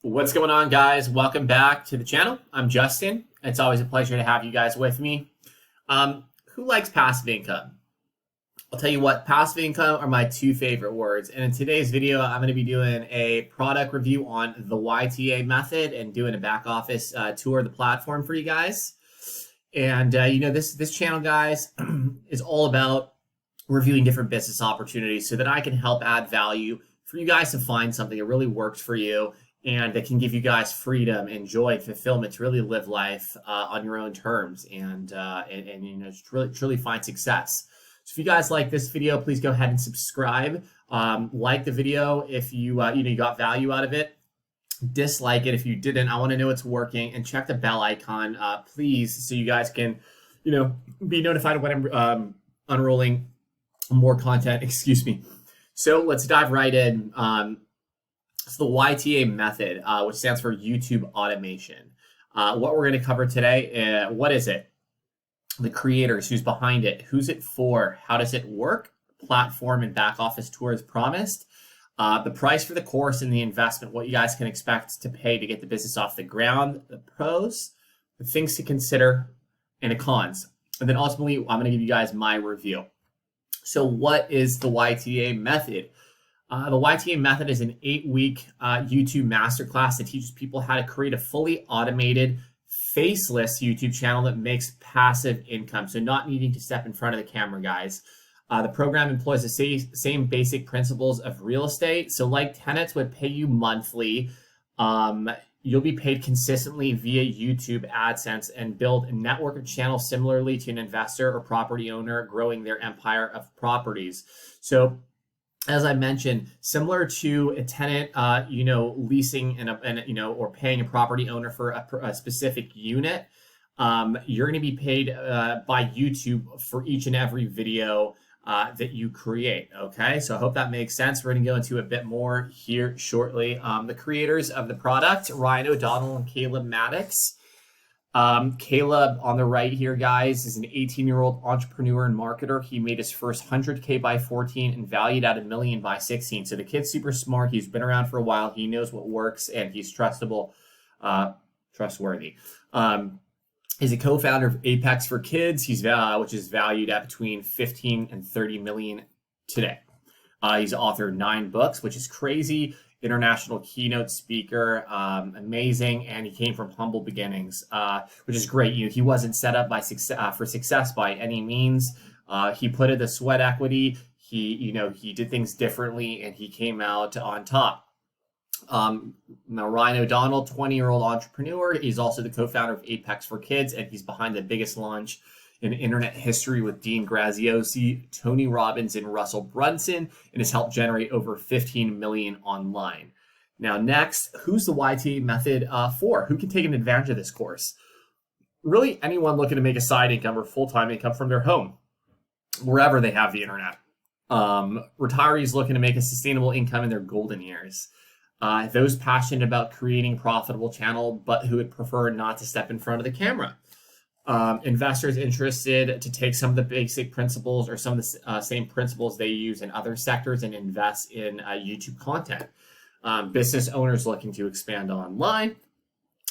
What's going on, guys? Welcome back to the channel. I'm Justin. It's always a pleasure to have you guys with me. Who likes passive income? I'll tell you what, passive income are my two favorite words. And in today's video, I'm going to be doing a product review on the YTA method and doing a back office tour of the platform for you guys. And this channel, guys, is all about reviewing different business opportunities so that I can help add value for you guys to find something that really works for you and that can give you guys freedom and joy and fulfillment to really live life on your own terms and truly find success. So if you guys like this video, please go ahead and subscribe. Like the video if you got value out of it. Dislike it if you didn't. I want to know it's working, and check the bell icon, please, so you guys can be notified when I'm unrolling more content. Excuse me. So let's dive right in. It's the YTA method, which stands for YouTube automation. What we're going to cover today, what is it? The creators, who's behind it, who's it for, how does it work, platform and back office tour as promised, the price for the course and the investment, what you guys can expect to pay to get the business off the ground, the pros, the things to consider, and the cons. And then ultimately, I'm going to give you guys my review. So what is the YTA method? The YTA method is an 8-week YouTube masterclass that teaches people how to create a fully automated, faceless YouTube channel that makes passive income. So not needing to step in front of the camera, guys. The program employs the same basic principles of real estate. So like tenants would pay you monthly, you'll be paid consistently via YouTube AdSense and build a network of channels similarly to an investor or property owner growing their empire of properties. So as I mentioned, similar to a tenant, leasing or paying a property owner for a specific unit, you're going to be paid by YouTube for each and every video that you create. Okay, so I hope that makes sense. We're going to go into a bit more here shortly. The creators of the product, Ryan O'Donnell and Caleb Maddix. Caleb on the right here, guys, is an 18-year-old entrepreneur and marketer. He made his first 100K by 14 and valued at $1 million by 16. So the kid's super smart. He's been around for a while. He knows what works, and he's trustworthy. He's a co-founder of Apex for Kids, which is valued at between 15 and 30 million today. He's authored 9 books, which is crazy. International keynote speaker, amazing, and he came from humble beginnings, which is great. He wasn't set up for success by any means. He put in the sweat equity. He did things differently, and he came out on top. Now Ryan O'Donnell, 20-year-old entrepreneur. He's also the co-founder of Apex for Kids, and he's behind the biggest launch in internet history with Dean Graziosi, Tony Robbins, and Russell Brunson, and has helped generate over 15 million online. Now, next, who's the YTA method for? Who can take an advantage of this course? Really, anyone looking to make a side income or full-time income from their home, wherever they have the internet. Retirees looking to make a sustainable income in their golden years. Those passionate about creating a profitable channel, but who would prefer not to step in front of the camera. Investors interested to take some of the basic principles or some of the same principles they use in other sectors and invest in YouTube content. Business owners looking to expand online.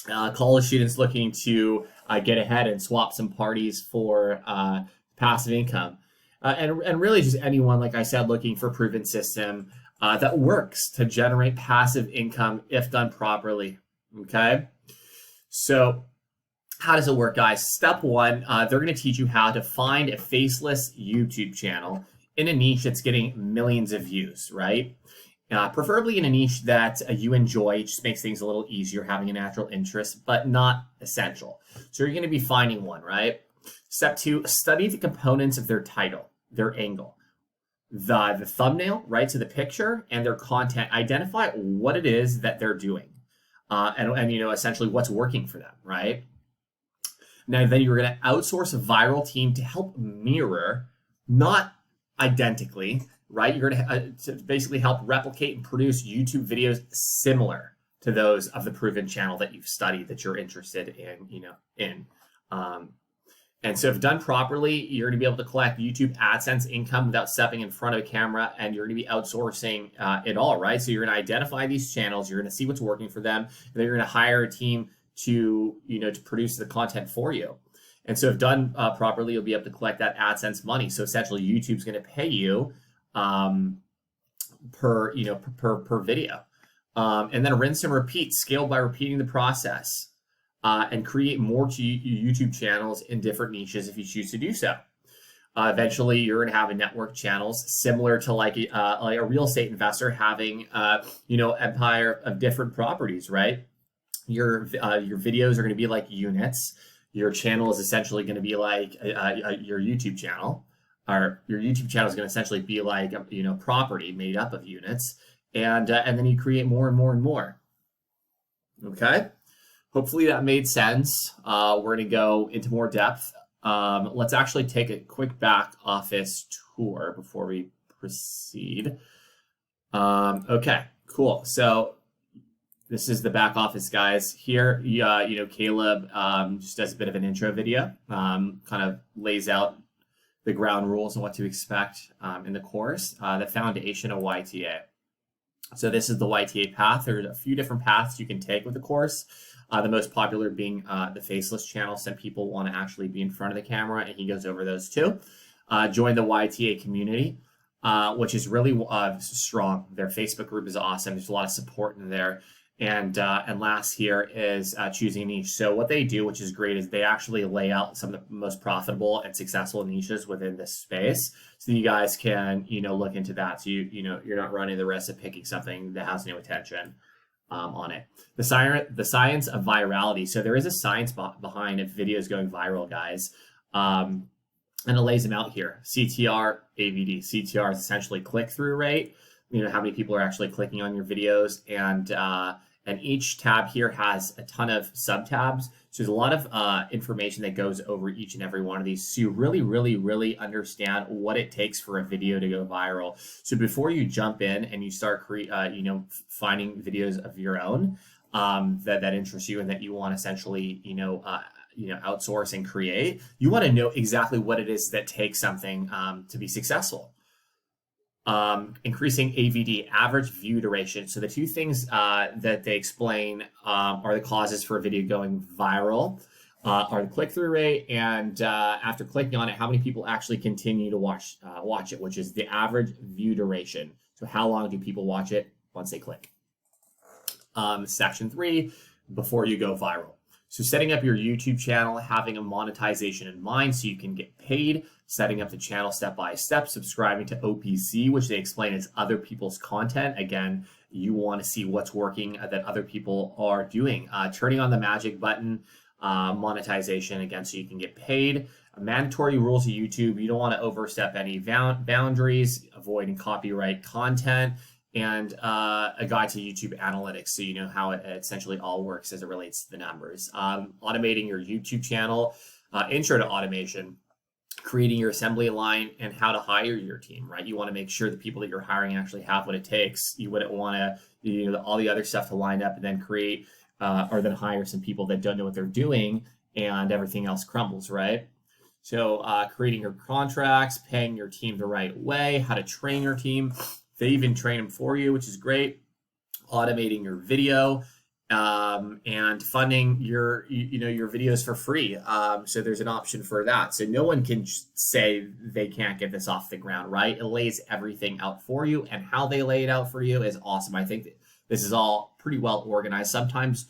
College students looking to get ahead and swap some parties for passive income. And really just anyone, like I said, looking for a proven system that works to generate passive income if done properly. Okay, so how does it work, guys? Step one, they're going to teach you how to find a faceless YouTube channel in a niche that's getting millions of views, right? Preferably in a niche that you enjoy. It just makes things a little easier, having a natural interest, but not essential. So you're going to be finding one, right? Step two, study the components of their title, their angle, the thumbnail, right? So the picture and their content. Identify what it is that they're doing, and essentially what's working for them, right? Now, then you're going to outsource a viral team to help mirror, not identically, right? You're going to basically help replicate and produce YouTube videos similar to those of the proven channel that you've studied, that you're interested in, And so if done properly, you're going to be able to collect YouTube AdSense income without stepping in front of a camera, and you're going to be outsourcing it all, right? So you're going to identify these channels, you're going to see what's working for them, and then you're going to hire a team to, to produce the content for you. And so if done properly, you'll be able to collect that AdSense money. So essentially YouTube's going to pay you per video. And then rinse and repeat, scale by repeating the process. And create more YouTube channels in different niches if you choose to do so. Eventually, you're going to have a network channels similar to like a real estate investor having empire of different properties, right? Your videos are going to be like units. Your channel is essentially going to be like your YouTube channel, or your YouTube channel is going to essentially be like property made up of units, and then you create more and more and more. Okay. Hopefully that made sense. We're going to go into more depth. Let's actually take a quick back office tour before we proceed. Okay, cool. So this is the back office, guys. Here, Caleb just does a bit of an intro video, kind of lays out the ground rules and what to expect in the course, the foundation of YTA. So this is the YTA path. There's a few different paths you can take with the course. The most popular being the faceless channel. Some people want to actually be in front of the camera, and he goes over those too. Join the YTA community, which is really strong. Their Facebook group is awesome. There's a lot of support in there. And last here is choosing a niche. So what they do, which is great, is they actually lay out some of the most profitable and successful niches within this space, so you guys can look into that. So you're not running the risk of picking something that has no attention on it. The science of virality. So there is a science behind if videos going viral, guys. And it lays them out here. CTR, AVD. CTR is essentially click-through rate. How many people are actually clicking on your videos, and each tab here has a ton of sub-tabs. So there's a lot of information that goes over each and every one of these. So you really, really, really understand what it takes for a video to go viral. So before you jump in and you start finding videos of your own that interest you and that you want to essentially, outsource and create, you want to know exactly what it is that takes something to be successful. Increasing AVD, average view duration. So the two things that they explain are the causes for a video going viral, are the click-through rate, and after clicking on it, how many people actually continue to watch it, which is the average view duration. So how long do people watch it once they click? Section 3, before you go viral. So setting up your YouTube channel, having a monetization in mind so you can get paid, setting up the channel step by step, subscribing to OPC, which they explain is other people's content. Again, you want to see what's working that other people are doing. Turning on the magic button, monetization, again, so you can get paid. Mandatory rules of YouTube. You don't want to overstep any boundaries, avoiding copyright content, and a guide to YouTube analytics, so you know how it essentially all works as it relates to the numbers. Automating your YouTube channel, intro to automation, creating your assembly line, and how to hire your team, right? You want to make sure the people that you're hiring actually have what it takes. You wouldn't want to, all the other stuff to line up and then create or then hire some people that don't know what they're doing and everything else crumbles, right? So creating your contracts, paying your team the right way, how to train your team. They even train them for you, which is great. Automating your video and funding your videos for free. So there's an option for that. So no one can say they can't get this off the ground, right? It lays everything out for you, and how they lay it out for you is awesome. I think this is all pretty well organized. Sometimes,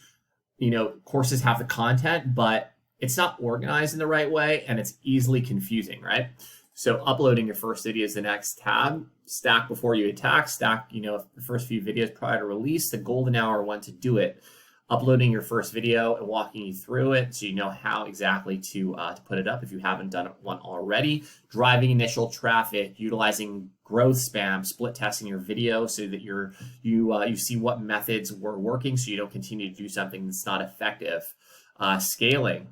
courses have the content, but it's not organized in the right way, and it's easily confusing, right? So uploading your first video is the next tab. Stack before you attack. Stack, the first few videos prior to release, the golden hour when to do it. Uploading your first video and walking you through it so you know how exactly to put it up if you haven't done one already. Driving initial traffic, utilizing growth spam, split testing your video so that you see what methods were working so you don't continue to do something that's not effective. Scaling,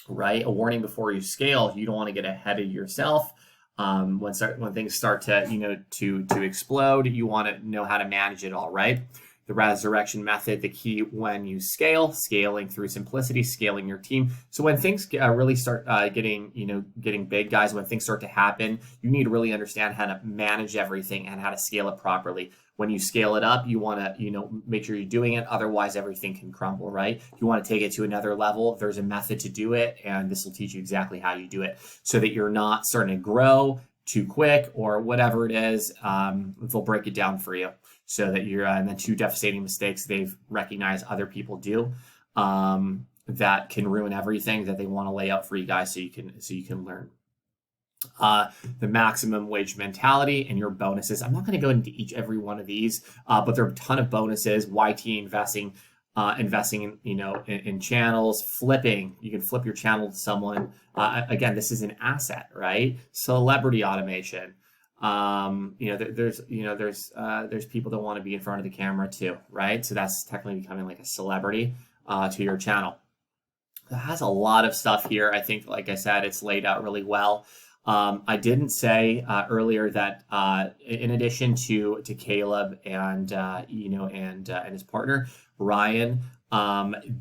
right? A warning before you scale. You don't want to get ahead of yourself. When things start to to explode, you want to know how to manage it all, right? The resurrection method, the key when you scale, scaling through simplicity, scaling your team. So when things really start getting big, guys, when things start to happen, you need to really understand how to manage everything and how to scale it properly. When you scale it up, you want to, make sure you're doing it. Otherwise, everything can crumble, right? You want to take it to another level. There's a method to do it, and this will teach you exactly how you do it so that you're not starting to grow too quick or whatever it is. They'll break it down for you so that you're, and then 2 devastating mistakes they've recognized other people do that can ruin everything that they want to lay out for you guys so you can learn. The maximum wage mentality and your bonuses. I'm not going to go into every one of these, but there are a ton of bonuses. YTA investing in channels, flipping. You can flip your channel to someone. Again, this is an asset, right? Celebrity automation. There's people that want to be in front of the camera too, right? So that's technically becoming like a celebrity to your channel. It has a lot of stuff here. I think, like I said, it's laid out really well. I didn't say earlier that in addition to Caleb and his partner Ryan,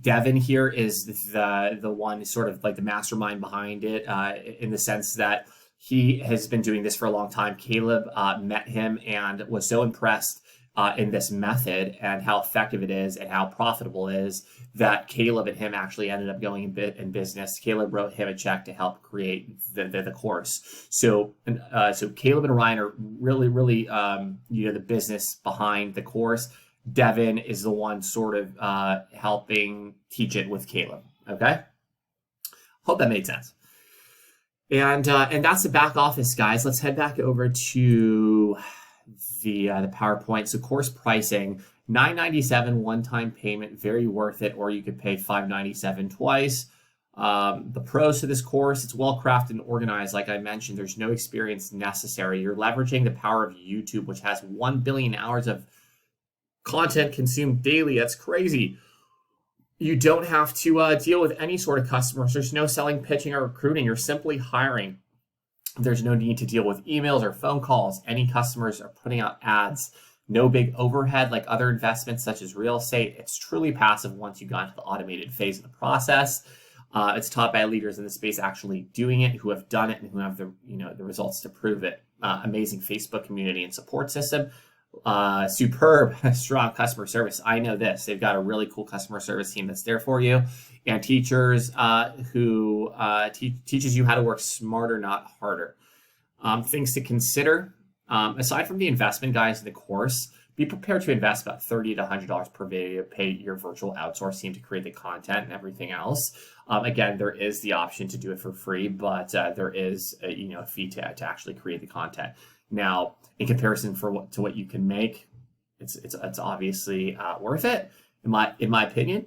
Devin here is the one sort of like the mastermind behind it in the sense that he has been doing this for a long time. Caleb met him and was so impressed in this method and how effective it is and how profitable it is that Caleb and him actually ended up going in business. Caleb wrote him a check to help create the course. So Caleb and Ryan are really the business behind the course. Devin is the one sort of helping teach it with Caleb. Okay, hope that made sense. And that's the back office, guys. Let's head back over to the PowerPoint. So course pricing, $997 one-time payment, very worth it, or you could pay $597 twice. The pros to this course, it's well crafted and organized. Like I mentioned, there's no experience necessary. You're leveraging the power of YouTube, which has 1 billion hours of content consumed daily. That's crazy. You don't have to deal with any sort of customers. There's no selling, pitching, or recruiting. You're simply hiring. There's no need to deal with emails or phone calls. Any customers are putting out ads. No big overhead like other investments such as real estate. It's truly passive once you got into the automated phase of the process. It's taught by leaders in the space actually doing it, who have done it and who have the results to prove it. Amazing Facebook community and support system. Superb, strong customer service. I know this. They've got a really cool customer service team that's there for you, and teachers who teaches you how to work smarter, not harder. Things to consider. Aside from the investment, guys, in the course, be prepared to invest about $30 to $100 per video to pay your virtual outsource team to create the content and everything else. Again, there is the option to do it for free, but there is a fee to actually create the content. Now, in comparison to what you can make, it's obviously worth it, in my opinion.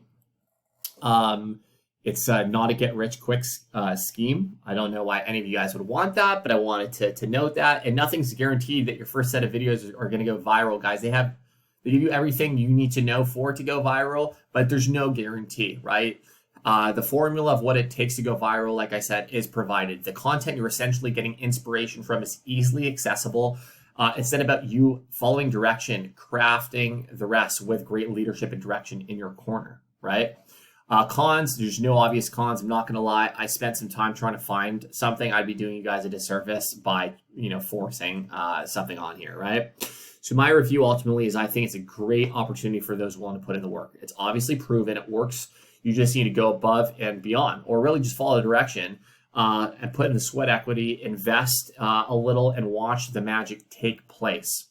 It's not a get-rich-quick scheme. I don't know why any of you guys would want that, but I wanted to note that. And nothing's guaranteed that your first set of videos are going to go viral, guys. They give you everything you need to know for it to go viral, but there's no guarantee, right? The formula of what it takes to go viral, like I said, is provided. The content you're essentially getting inspiration from is easily accessible. It's then about you following direction, crafting the rest with great leadership and direction in your corner, right? Cons, there's no obvious cons. I'm not going to lie. I spent some time trying to find something. I'd be doing you guys a disservice by, forcing something on here, right? So my review ultimately is I think it's a great opportunity for those willing to put in the work. It's obviously proven it works. You just need to go above and beyond, or really just follow the direction and put in the sweat equity, invest a little, and watch the magic take place.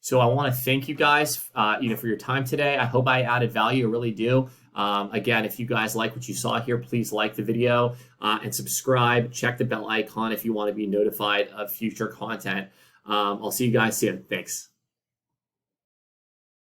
So I want to thank you guys, for your time today. I hope I added value. I really do. Again, if you guys like what you saw here, please like the video and subscribe. Check the bell icon if you want to be notified of future content. I'll see you guys soon. Thanks.